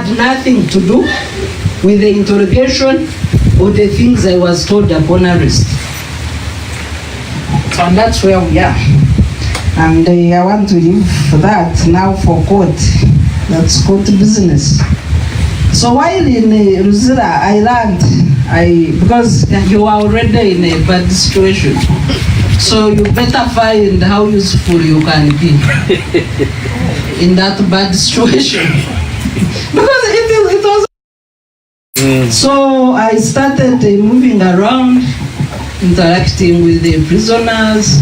had nothing to do with the interrogation or the things I was told upon arrest. So that's where we are. And I want to leave that now for court. That's court business. So while in Ruzira, I learned, because you are already in a bad situation. So you better find how useful you can be in that bad situation. Because it was. So I started moving around, interacting with the prisoners.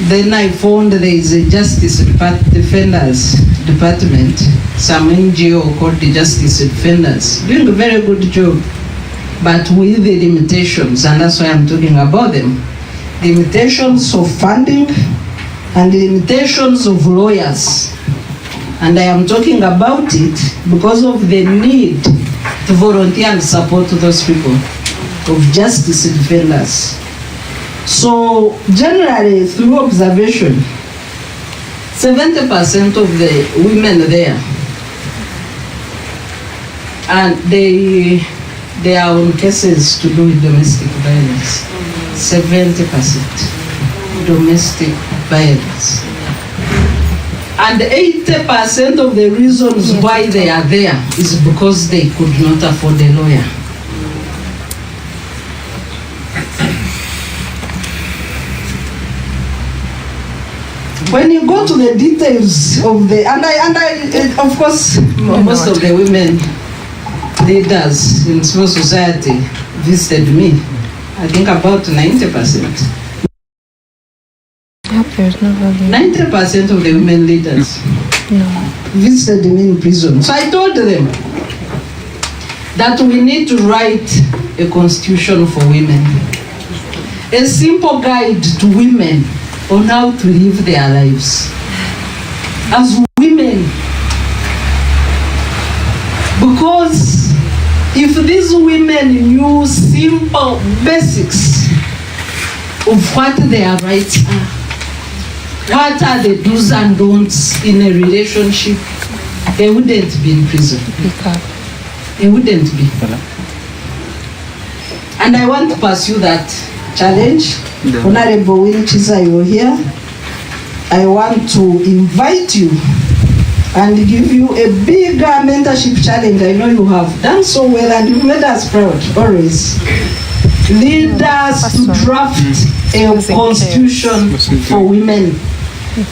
Then I found there is a Justice Defenders Department, some NGO called the Justice Defenders, doing a very good job, but with the limitations, and that's why I'm talking about them. The limitations of funding and the limitations of lawyers. And I am talking about it because of the need to volunteer and support those people of justice defenders. So generally, through observation, 70% of the women there, and they are on cases to do with domestic violence. 70% domestic violence. And 80% of the reasons why they are there is because they could not afford a lawyer. When you go to the details of the, of course, most of the women leaders in civil society visited me. I think about 90%. 90% of the women leaders visited me in prison. So I told them that we need to write a constitution for women. A simple guide to women on how to live their lives as women. Because if these women knew simple basics of what their rights are, what are the do's and don'ts in a relationship, they wouldn't be in prison. They wouldn't be. And I want to pursue that challenge. Honorable Winnie Chisa, you're here. I want to invite you and give you a bigger mentorship challenge. I know you have done so well and you made us proud, always. Lead us to draft a constitution for women.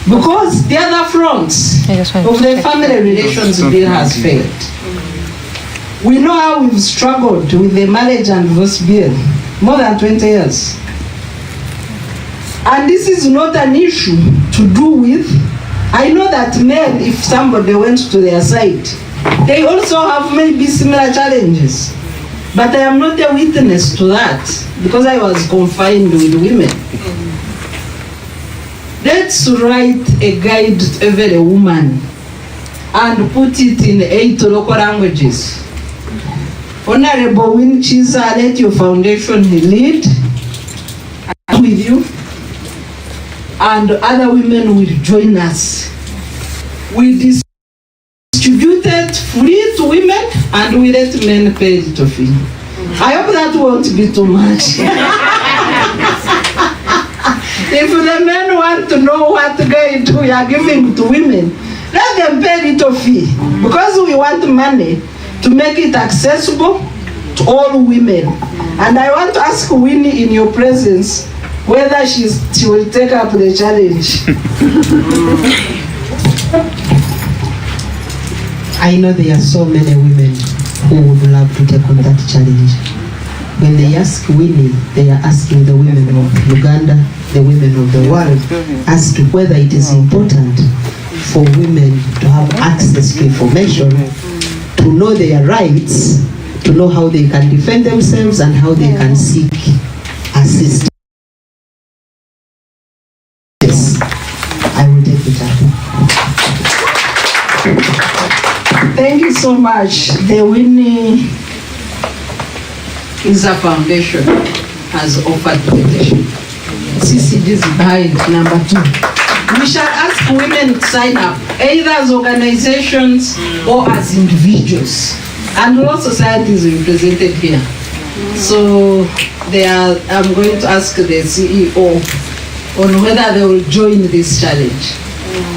Because the other fronts of the family relations bill has failed. We know how we've struggled with the marriage and divorce bill, more than 20 years. And this is not an issue to do with, I know that men, if somebody went to their side, they also have maybe similar challenges. But I am not a witness to that because I was confined with women. Let's write a guide to every woman and put it in 8 local languages. Honorable Winnie Chisa, let your foundation lead with you, and other women will join us. We distribute it free to women and we let men pay the fee. I hope that won't be too much. If the men want to know what guide we are giving to women, let them pay little fee, because we want money to make it accessible to all women. And I want to ask Winnie in your presence whether she will take up the challenge. I know there are so many women who would love to take on that challenge. When they ask Winnie, they are asking the women of Uganda, the women of the world, as to whether it is important for women to have access to information, to know their rights, to know how they can defend themselves and how they can seek assistance. Yes, I will take it up. Thank you so much. The Winnie Chisa Foundation has offered the petition. CCD is behind, number 2. we shall ask women to sign up, either as organizations or as individuals. And all societies represented here. So I'm going to ask the CEO on whether they will join this challenge.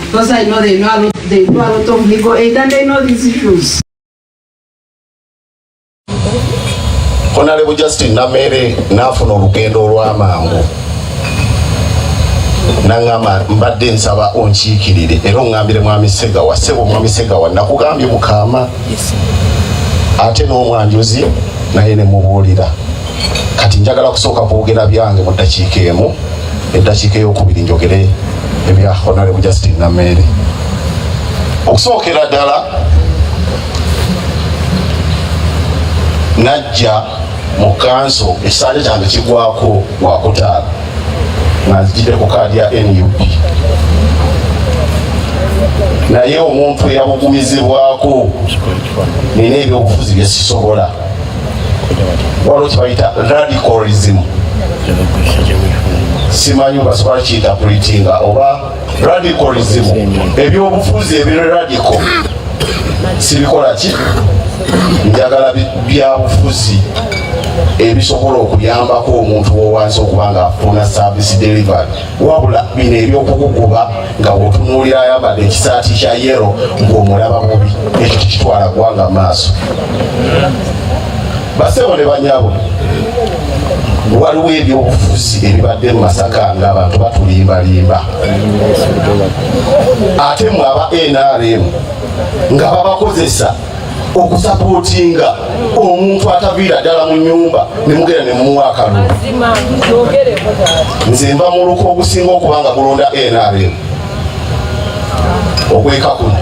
Because I know they do a lot of legal aid and they know these issues. Honorable Justin Namere nafuna olugendo olw'amangu nangamba mbadde nsaba onkiikirire era ongambire mwami Segawa sebo mwami Segawa nakugambye Mukama ate n'omwanjuzi naye ne mubuulira kati njagala kusooka kwogera byange mu ddakiika emu eddakiika ey'okubiri njogere ebya Honorable Justin Namere. Okusookera ddala najja mu kanso ekisanja kyange kigwako Wakutaano nga nzijidde ku kaadi ya NUP naye omuntu eyabugumizibwako nina ebyobufuzi bye sisobola waliwo kibayita radicalism simanyi basobola kiyinterpretinga oba radicalism ebyobufuzi ebiri radical sibikola ki njagala byabufuzi ebisobola okuyambako omuntu owansi okubanga afuna service delivery wabula bino ebyokukukuba nga bwotunuulira ayambadde ekisaati kya yero ng'omulaba mubi ekyo tikitwala gwanga maaso. Basebo ne banyabo waliwo ebyobufuzi ebibadde mu Masaka ng'abantu batulimbalimba ate mwe aba NRM nga babakozesa okusapootinga omuntu ataviira ddala mu nnyumba ne mugenda ne mumuwa akalulu. Nze nva mu luko ogusinga okubanga kulonda NRM ogwekakuna.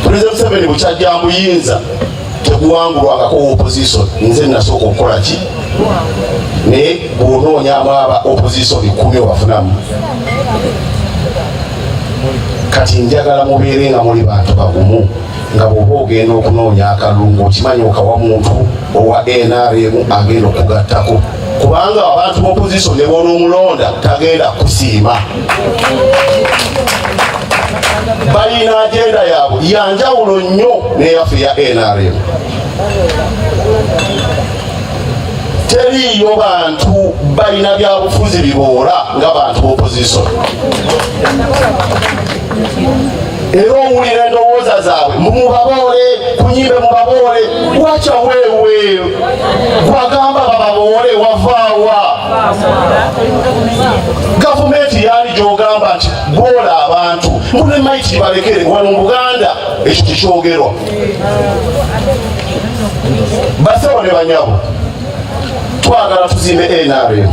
Pulezidenti Museveni bukyajja mbuyinza teguwangulwangako opposition. Nze nasooka okukola ki naye bw'onoonyaamu aba opposition 10 obafunamu. Kati njagala mubeere nga muli bantu bagumu nga bw'oba ogenda okunoonya akalungu okimanyi okawa muntu owa NRM agenda okugattako kubanga abantu mu opposition ne b'onoomulonda tagenda kusiima. Balina agenda yaabwe yanjawulo nnyo n'eyaffe ya NRM. Teriyo bantu balina byabufuzi biboora nga bantu b'opposition. Era owulira endowooza zaabwe mubaboole kunyimbe mubaboole wacha wewe gwagamba bababoole wavaawa. Gavumenti yali gy'ogamba nti boola abantu mune maiti balekere wano mu Buganda ekyo tikyogerwa. Basebo ne banyabo twagala tuzimbe NRM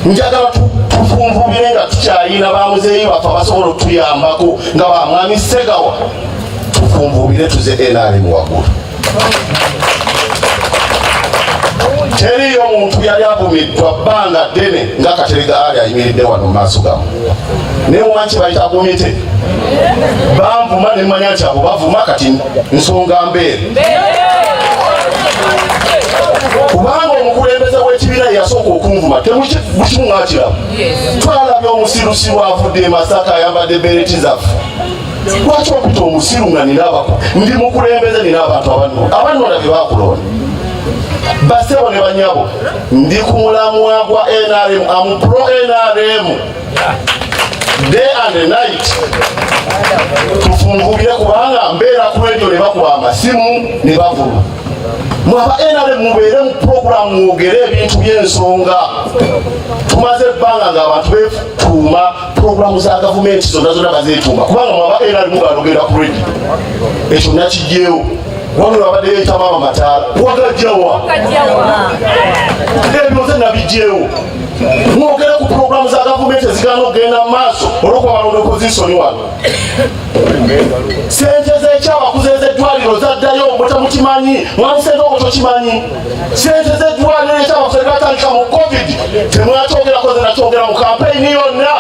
njagala tufunvubire nga tukyayina bamuzeeyi baffe basobola okutuyambako nga bamwami Segawa tufunvubire tuze NRM waggulu. Teriyo omuntu yali avumiddwa bbanga ddene nga Katerega ali ayimiridde wano mu maaso gamu naye mumanyi kye bayita komite banvuma ne mmanya nti abo bavuma kati nsonga mbeere kubanga omukulembeze w'ekibiina yasooka okunvuma temukimuŋaakiramu. Twalabye omusirusiru avudde e Masaka ayambadde Bireete zaffe. Lwaki opita omusiru nga ndi mukulembeze nina abantu abanona bye bakulonda. Basebo ne banyabo ndi ku mulamwa gwa NRM amu pro NRM day and night. Tufunvubire kubanga mbeera ku radio ne bakuba amasimu ne bavuma. Mwaba NRM mubeere mu program mwogere ebintu by'ensonga. Tumaze ebbanga ng'abantu beetuuma programu za gavumenti zonna bazeetuuma kubanga mwaba NRM balogera ku radio. Ekyo nakijjeewo wano abadde yeeyita Maama Mataala wagajjawa ebyo nze nabijjeewo mwogere ku programu za gavumenti ezigaana okugenda mu maaso olw'okuba balonda opposition wano. Sente z'ekyabakuze z'eddwaliro zaddayo mutamukimanyi mwami sente ogwo tokimanyi. Sente z'eddwaliro ekyabakuze gatandika mu COVID temwakyogerako ze nakyogera mu kampeyini yonna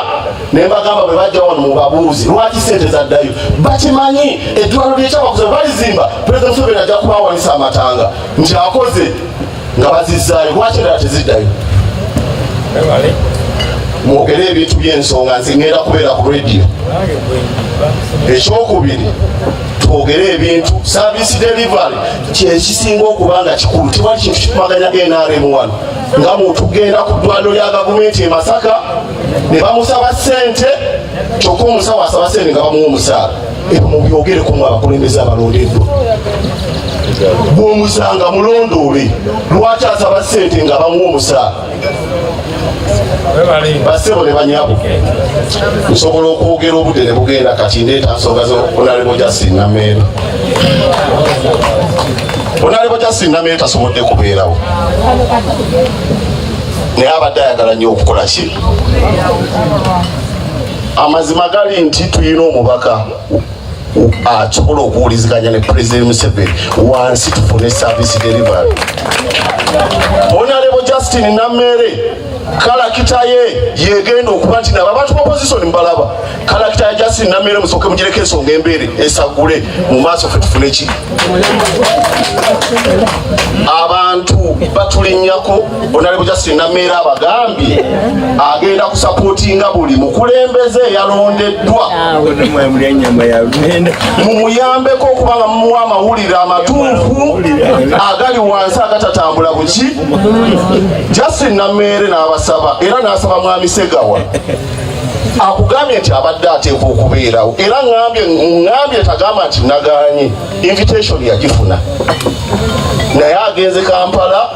ne mbagamba bwe bajja wano mu babuuzi lwaki sente zaddayo bakimanyi. Eddwaliro ly'ekyabakuze balizimba Pulezidenti Museveni ajja kubawanisa amatanga nti akoze nga bazizzaayo lwaki endala teziddayo. mwogere ebintu by'ensonga nze ngenda kubeera ku radio. Ekyokubiri twogere ebintu service delivery kyekisinga okuba nga kikulu. Tewali kintu kitumaganya NRM wano nga muntu genda ku ddwaliro lya gavumenti e Masaka ne bamusaba ssente kyokka omusawo asaba ssente nga bamuwa omusaala. Ebyo mubyogereko mu abakulembeze abalondeddwa. Bw'omusanga mulondoole lwaki asaba ssente nga bamuwa omusaala. Bassebo ne banyabo nsobola okwogera obudde ne bugenda kati ndeeta nsonga zo Honorable Justin Namere. Honorable Justin Namere tasobodde kubeerawo naye abadde ayagala nnyo okukola ki. Amazima gali nti tulina omubaka asobola okuwuliziganya ne President Museveni wansi tufune service delivery. Honorable Justin Namere kalakita ye yegenda okuba nti nabo abantu ba opposition mbalaba kalakita ya Justin Namere musooke mugireko ensonga embeere esagule mu maaso ffe tufune ki. Abantu batulinnyako Honorable Justin Namere abagambye agenda kusapootinga buli mukulembeze yalondeddwa mumuyambeko okuba nga mumuwa amawulire amatuufu agali wansi agatatambula buki. Justin Namere n'abasaba era n'asaba mwami Segawa akugambye nti abadde ateekwa okubeerawo era ngambye tagamba nti naganye invitation yagifuna naye agenze Kampala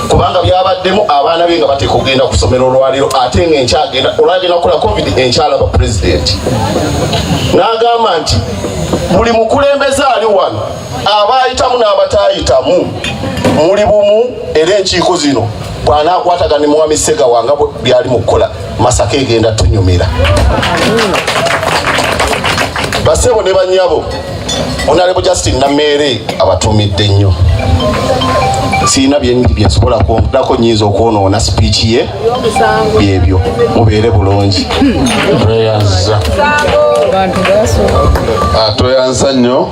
kubanga byabaddemu abaana be nga bateeka okugenda ku ssomero olwaliro ate nga enkyagenda olwagenda kukola covid enkyalaba president n'agamba nti buli mukulembeze ali wano abaayitamu n'abataayitamu muli bumu era enkiiko zino bw'anaakwatagana ne mwami Segawa nga byali mu kukola Masaka egenda tunyumira. Bassebo ne bannyabo Honorable Justin Namere abatumidde nnyo. Siina byendi bye nsobola kwongako nnyinza okwonoona speech ye byebyo. Mubeere bulungi. Tweyanza nnyo.